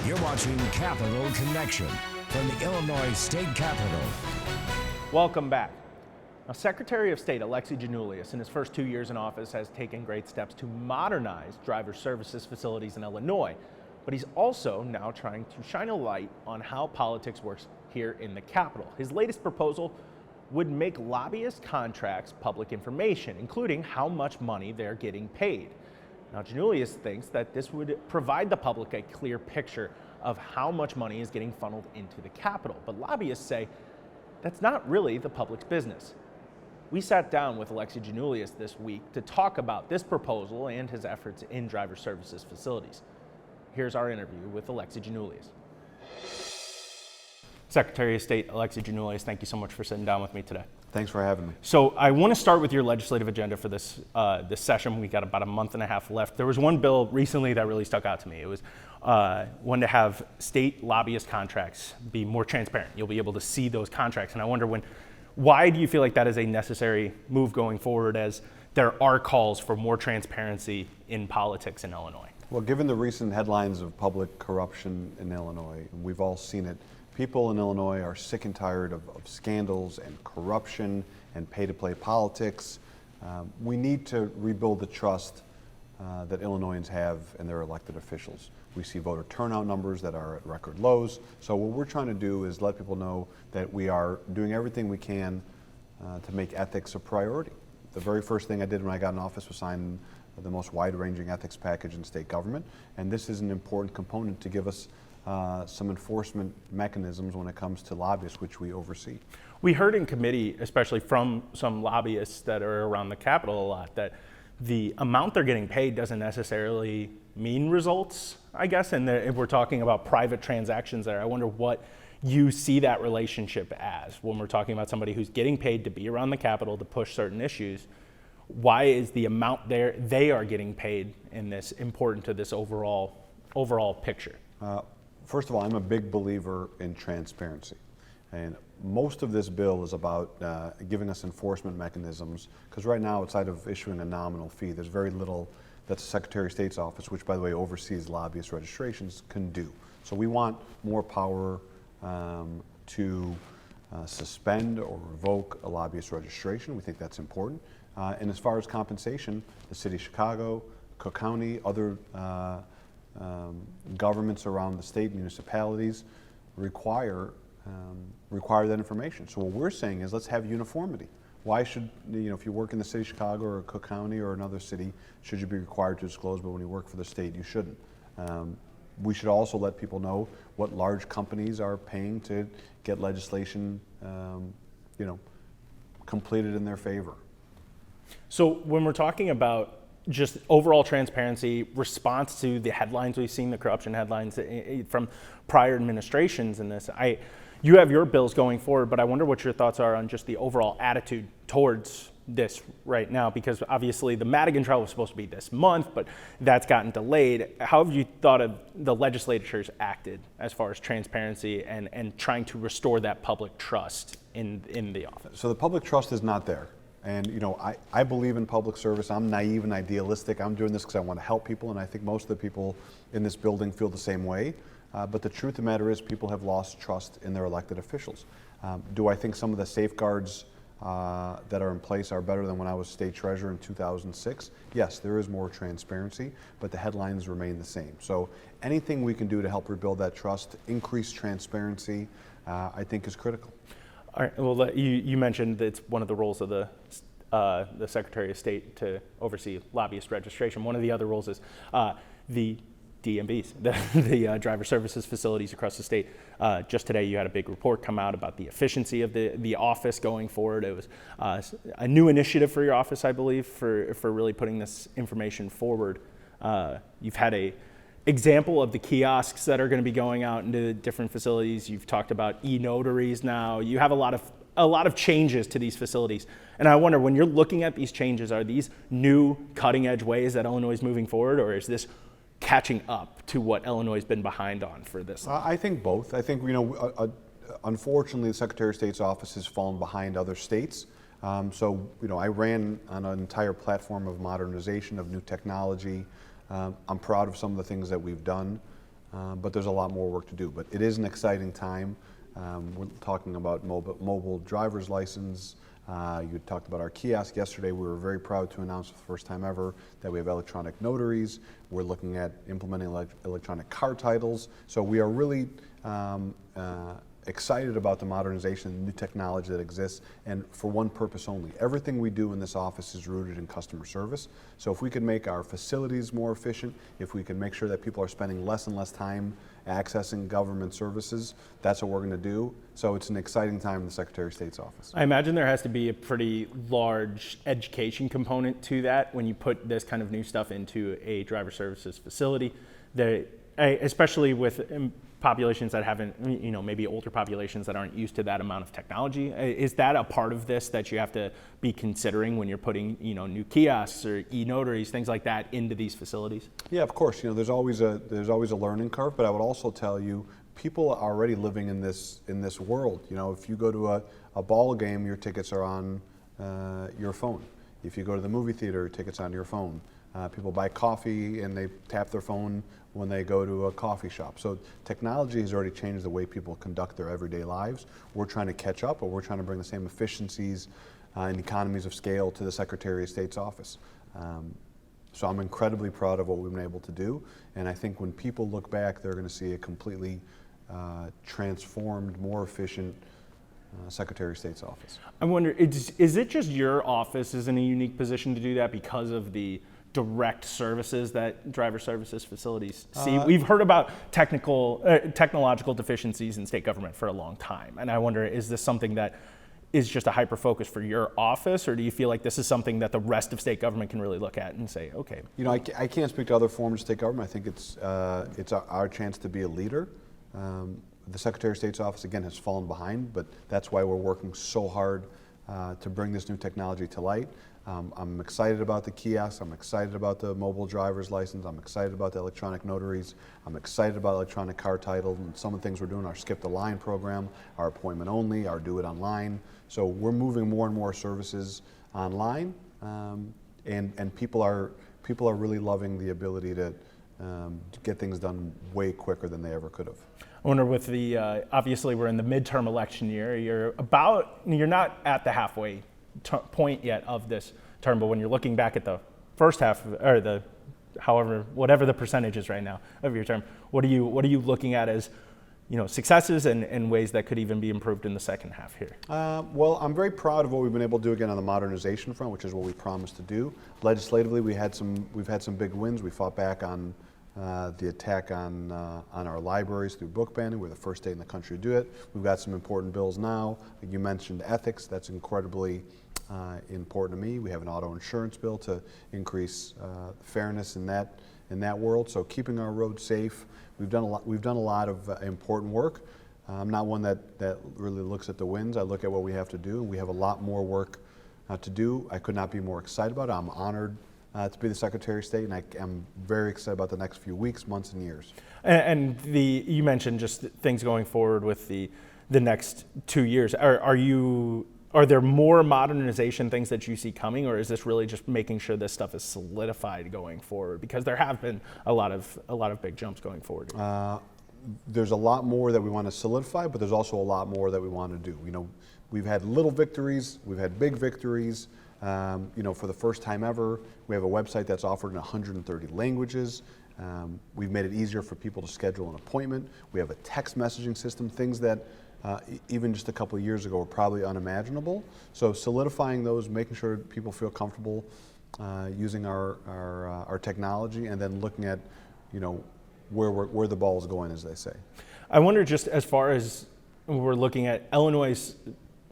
You're watching Capitol Connection from the Illinois State Capitol. Welcome back. Now, Secretary of State Alexei Giannoulias, in his first 2 years in office, has taken great steps to modernize driver services facilities in Illinois. But he's also now trying to shine a light on how politics works here in the Capitol. His latest proposal would make lobbyist contracts public information, including how much money they're getting paid. Now, Giannoulias thinks that this would provide the public a clear picture of how much money is getting funneled into the Capitol. But lobbyists say that's not really the public's business. We sat down with Alexei Giannoulias this week to talk about this proposal and his efforts in driver services facilities. Here's our interview with Alexei Giannoulias. Secretary of State Alexei Giannoulias, thank you so much for sitting down with me today. Thanks for having me. So I want to start with your legislative agenda for this session. We got about a month and a half left. There was one bill recently that really stuck out to me. It was one to have state lobbyist contracts be more transparent. You'll be able to see those contracts. And I wonder why do you feel like that is a necessary move going forward, as there are calls for more transparency in politics in Illinois? Well, given the recent headlines of public corruption in Illinois, we've all seen it. People in Illinois are sick and tired of scandals and corruption and pay-to-play politics. We need to rebuild the trust that Illinoisans have in their elected officials. We see voter turnout numbers that are at record lows. So what we're trying to do is let people know that we are doing everything we can to make ethics a priority. The very first thing I did when I got in office was sign the most wide-ranging ethics package in state government, and this is an important component to give us some enforcement mechanisms when it comes to lobbyists, which we oversee. We heard in committee, especially from some lobbyists that are around the Capitol a lot, that the amount they're getting paid doesn't necessarily mean results, I guess, and if we're talking about private transactions there, I wonder what you see that relationship as when we're talking about somebody who's getting paid to be around the Capitol to push certain issues. Why is the amount they are getting paid in this important to this overall picture? First of all, I'm a big believer in transparency. And most of this bill is about giving us enforcement mechanisms, because right now, outside of issuing a nominal fee, there's very little that the Secretary of State's office, which by the way oversees lobbyist registrations, can do. So we want more power to suspend or revoke a lobbyist registration. We think that's important. And as far as compensation, the City of Chicago, Cook County, other governments around the state, municipalities require that information. So what we're saying is let's have uniformity. Why should, if you work in the City of Chicago or Cook County or another city, should you be required to disclose, but when you work for the state, you shouldn't. We should also let people know what large companies are paying to get legislation, completed in their favor. So when we're talking about just overall transparency, response to the headlines we've seen, the corruption headlines from prior administrations in this, you have your bills going forward, but I wonder what your thoughts are on just the overall attitude towards this right now, because obviously the Madigan trial was supposed to be this month, but that's gotten delayed. How have you thought of the legislature's acted as far as transparency and trying to restore that public trust in the office? So the public trust is not there. And I believe in public service. I'm naive and idealistic. I'm doing this because I want to help people, and I think most of the people in this building feel the same way. But the truth of the matter is people have lost trust in their elected officials. Do I think some of the safeguards that are in place are better than when I was state treasurer in 2006? Yes, there is more transparency, but the headlines remain the same. So anything we can do to help rebuild that trust, increase transparency, I think is critical. All right. Well, you mentioned that it's one of the roles of the Secretary of State to oversee lobbyist registration. One of the other roles is the DMVs, the driver services facilities across the state. Just today, you had a big report come out about the efficiency of the office going forward. It was a new initiative for your office, I believe, for really putting this information forward. You've had a example of the kiosks that are going to be going out into different facilities. You've talked about e-notaries now. You have a lot of changes to these facilities. And I wonder, when you're looking at these changes, are these new cutting edge ways that Illinois is moving forward, or is this catching up to what Illinois has been behind on for this? I think both. I think, unfortunately, the Secretary of State's office has fallen behind other states. So I ran on an entire platform of modernization, of new technology. I'm proud of some of the things that we've done. but there's a lot more work to do. But it is an exciting time. We're talking about mobile driver's license. You talked about our kiosk yesterday. We were very proud to announce for the first time ever that we have electronic notaries. We're looking at implementing electronic car titles. So we are really excited about the modernization and new technology that exists, and for one purpose only. Everything we do in this office is rooted in customer service. So if we can make our facilities more efficient, if we can make sure that people are spending less and less time accessing government services, that's what we're going to do. So it's an exciting time in the Secretary of State's office. I imagine there has to be a pretty large education component to that when you put this kind of new stuff into a driver services facility, especially with populations that haven't, maybe older populations that aren't used to that amount of technology. Is that a part of this that you have to be considering when you're putting, new kiosks or e-notaries, things like that, into these facilities? Yeah, of course. There's always a learning curve, but I would also tell you, people are already living in this world. If you go to a ball game, your tickets are on your phone. If you go to the movie theater, tickets on your phone. People buy coffee and they tap their phone when they go to a coffee shop. So technology has already changed the way people conduct their everyday lives. We're trying to catch up, but we're trying to bring the same efficiencies and economies of scale to the Secretary of State's office. So I'm incredibly proud of what we've been able to do, and I think when people look back, they're going to see a completely transformed, more efficient Secretary of State's office. I wonder, is it just your office is in a unique position to do that because of the direct services that driver services facilities see? We've heard about technological deficiencies in state government for a long time, and I wonder, is this something that is just a hyper focus for your office, or do you feel like this is something that the rest of state government can really look at and say, okay? I can't speak to other forms of state government. I think it's our chance to be a leader. The Secretary of State's office, again, has fallen behind, but that's why we're working so hard to bring this new technology to light. I'm excited about the kiosks. I'm excited about the mobile driver's license. I'm excited about the electronic notaries. I'm excited about electronic car title and some of the things we're doing, our Skip the Line program, our appointment only, our Do It Online. So we're moving more and more services online, and people are really loving the ability to get things done way quicker than they ever could have. I wonder, with the obviously we're in the midterm election year. You're not at the halfway point yet of this term, but when you're looking back at the first half, or whatever the percentage is right now of your term, what are you looking at as successes and ways that could even be improved in the second half here? Well, I'm very proud of what we've been able to do again on the modernization front, which is what we promised to do. Legislatively, we've had some big wins. We fought back on the attack on our libraries through book banning. We're the first state in the country to do it. We've got some important bills now. You mentioned ethics. That's incredibly important to me. We have an auto insurance bill to increase fairness in that world. So keeping our roads safe. We've done a lot of important work. I'm not one that really looks at the wins. I look at what we have to do, and we have a lot more work to do. I could not be more excited about it. I'm honored to be the Secretary of State, and I am very excited about the next few weeks, months, and years. And you mentioned just things going forward with the next 2 years. Are there more modernization things that you see coming, or is this really just making sure this stuff is solidified going forward? Because there have been a lot of big jumps going forward. There's a lot more that we want to solidify, but there's also a lot more that we want to do. We've had little victories, we've had big victories. For the first time ever, we have a website that's offered in 130 languages. We've made it easier for people to schedule an appointment. We have a text messaging system, things that even just a couple of years ago were probably unimaginable. So solidifying those, making sure people feel comfortable using our technology, and then looking at where the ball is going, as they say. I wonder, just as far as we're looking at Illinois'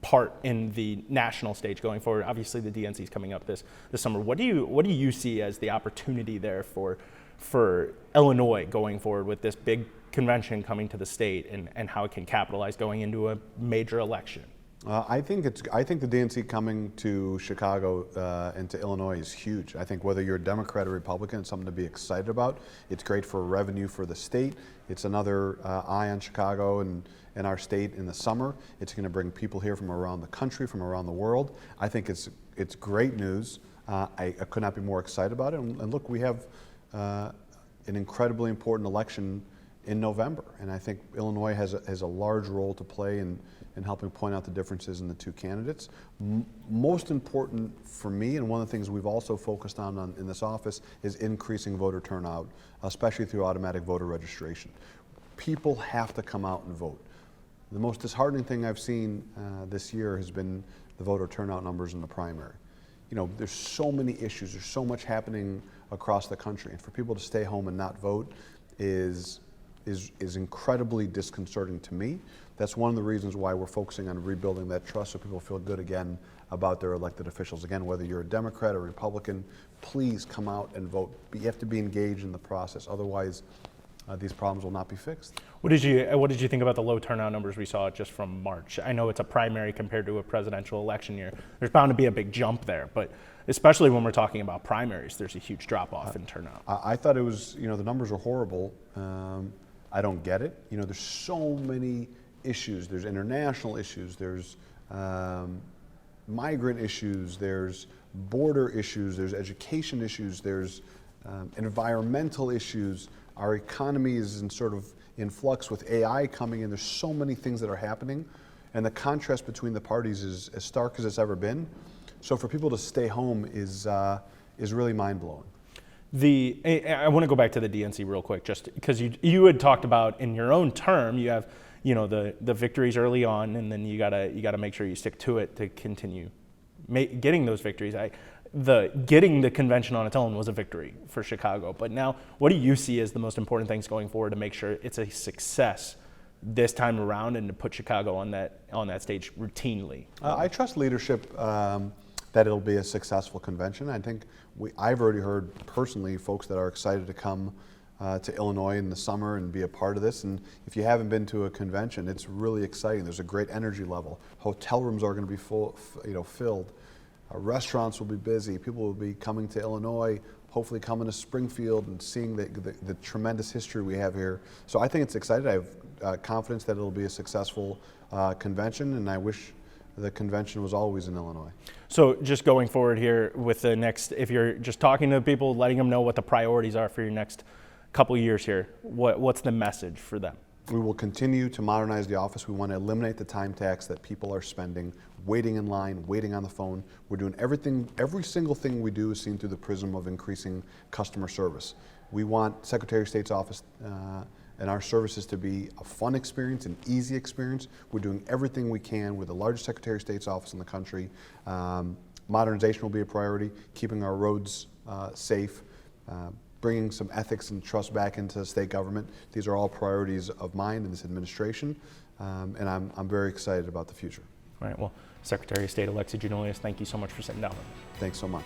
part in the national stage going forward. Obviously, the DNC is coming up this summer. What do you see as the opportunity there for Illinois going forward with this big convention coming to the state, and how it can capitalize going into a major election? I think the DNC coming to Chicago and to Illinois is huge. I think whether you're a Democrat or Republican, it's something to be excited about. It's great for revenue for the state. It's another eye on Chicago and our state in the summer. It's going to bring people here from around the country, from around the world. I think it's great news. I could not be more excited about it. And look, we have an incredibly important election in November. And I think Illinois has a large role to play in helping point out the differences in the two candidates. Most important for me, and one of the things we've also focused on in this office, is increasing voter turnout, especially through automatic voter registration. People have to come out and vote. The most disheartening thing I've seen this year has been the voter turnout numbers in the primary. You know, there's so many issues, there's so much happening across the country, and for people to stay home and not vote is incredibly disconcerting to me. That's one of the reasons why we're focusing on rebuilding that trust so people feel good again about their elected officials. Again, whether you're a Democrat or Republican, please come out and vote. You have to be engaged in the process, otherwise these problems will not be fixed. What did you think about the low turnout numbers we saw just from March? I know it's a primary compared to a presidential election year. There's bound to be a big jump there, but especially when we're talking about primaries, there's a huge drop off in turnout. I thought it was, you know, the numbers were horrible. I don't get it. You know, there's so many issues. There's international issues. There's migrant issues. There's border issues. There's education issues. There's environmental issues. Our economy is in flux with AI coming in. There's so many things that are happening, and the contrast between the parties is as stark as it's ever been. So for people to stay home is really mind-blowing. I want to go back to the DNC real quick, just because you had talked about in your own term, you have, you know, the victories early on, and then you gotta make sure you stick to it to continue getting those victories. Getting the convention on its own was a victory for Chicago, but now what do you see as the most important things going forward to make sure it's a success this time around and to put Chicago on that stage routinely? I trust leadership that it'll be a successful convention. I think I've already heard personally folks that are excited to come to Illinois in the summer and be a part of this. And if you haven't been to a convention, it's really exciting. There's a great energy level. Hotel rooms are going to be filled. Restaurants will be busy. People will be coming to Illinois, hopefully coming to Springfield and seeing the tremendous history we have here. So I think it's exciting. I have confidence that it'll be a successful convention, and I wish the convention was always in Illinois. So just going forward here with the next, if you're just talking to people, letting them know what the priorities are for your next couple years here, what's the message for them? We will continue to modernize the office. We want to eliminate the time tax that people are spending waiting in line, waiting on the phone. We're doing everything, every single thing we do is seen through the prism of increasing customer service. We want Secretary of State's office and our services to be a fun experience, an easy experience. We're doing everything we can. We're the largest Secretary of State's office in the country. Modernization will be a priority, keeping our roads safe, bringing some ethics and trust back into state government. These are all priorities of mine and this administration, and I'm very excited about the future. All right, well, Secretary of State-elect Giannoulias, thank you so much for sitting down with me. Thanks so much.